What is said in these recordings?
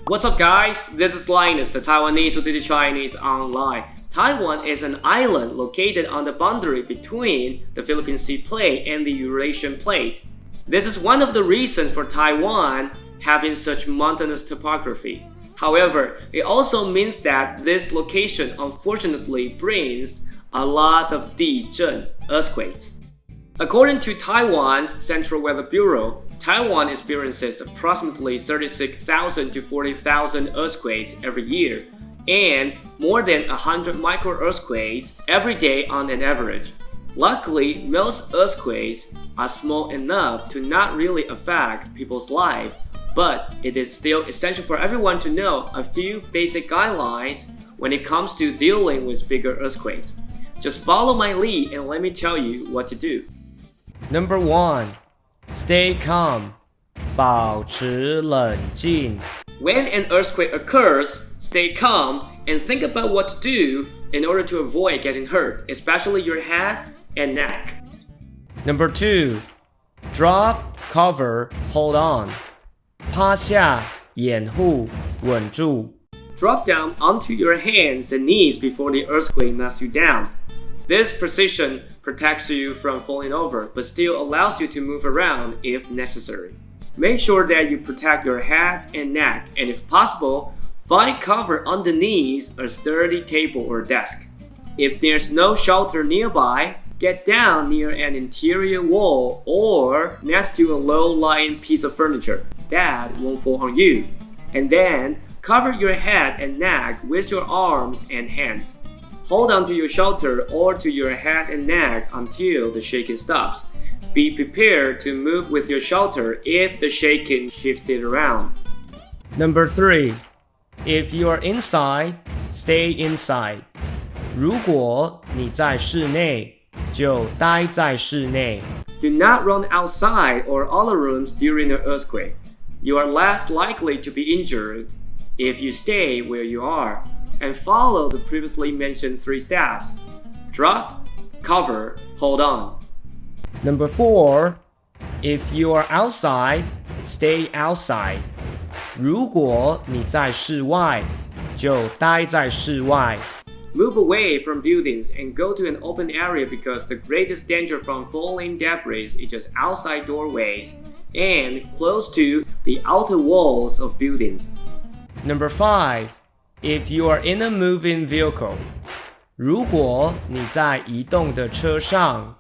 What's up guys, this is Linus the Taiwanese who teaches Chinese online. Taiwan is an island located on the boundary between the Philippine Sea Plate and the Eurasian Plate. This is one of the reasons for Taiwan having such mountainous topography. However, it also means that this location unfortunately brings a lot of 地震 earthquakes. According to Taiwan's Central Weather Bureau, Taiwan experiences approximately 36,000 to 40,000 earthquakes every year, and more than 100 micro-earthquakes every day on an average. Luckily, most earthquakes are small enough to not really affect people's life, but it is still essential for everyone to know a few basic guidelines when it comes to dealing with bigger earthquakes. Just follow my lead and let me tell you what to do. Number 1. Stay calm. 保持冷静. When an earthquake occurs, stay calm and think about what to do in order to avoid getting hurt, especially your head and neck. Number 2. Drop, cover, hold on. 趴下，掩护，稳住. Drop down onto your hands and knees before the earthquake knocks you down. This position protects you from falling over, but still allows you to move around if necessary. Make sure that you protect your head and neck, and if possible, find cover underneath a sturdy table or desk. If there's no shelter nearby, get down near an interior wall or next to a low-lying piece of furniture that won't fall on you. And then cover your head and neck with your arms and hands. Hold on to your shelter or to your head and neck until the shaking stops. Be prepared to move with your shelter if the shaking shifts it around. Number 3. If you are inside, stay inside. 如果你在室内，就待在室内. Do not run outside or other rooms during an earthquake. You are less likely to be injured if you stay where you are and follow the previously mentioned 3 steps. Drop, cover, hold on. Number 4. If you are outside, stay outside. 如果你在室外，就待在室外. Move away from buildings and go to an open area because the greatest danger from falling debris is just outside doorways and close to the outer walls of buildings. Number 5. If you are in a moving vehicle, 如果你在移动的车上,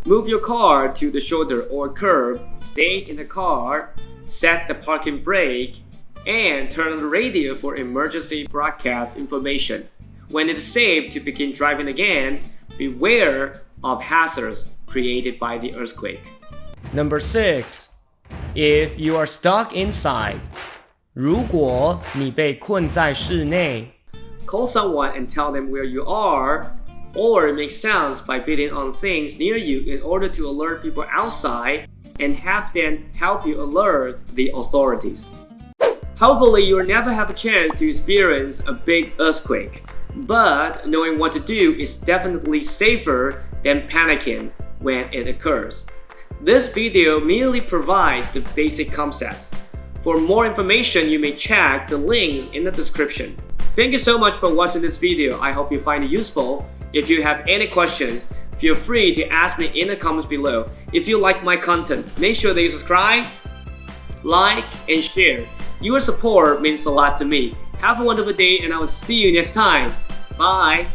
move your car to the shoulder or curb, stay in the car, set the parking brake, and turn on the radio for emergency broadcast information. When it's safe to begin driving again, beware of hazards created by the earthquake. Number 6. If you are stuck inside, 如果你被困在室内, call someone and tell them where you are, or make sounds by beating on things near you in order to alert people outside and have them help you alert the authorities. Hopefully, you'll never have a chance to experience a big earthquake, but knowing what to do is definitely safer than panicking when it occurs. This video merely provides the basic concepts. For more information, you may check the links in the description. Thank you so much for watching this video. I hope you find it useful. If you have any questions, feel free to ask me in the comments below. If you like my content, make sure that you subscribe, like, and share. Your support means a lot to me. Have a wonderful day and I will see you next time. Bye!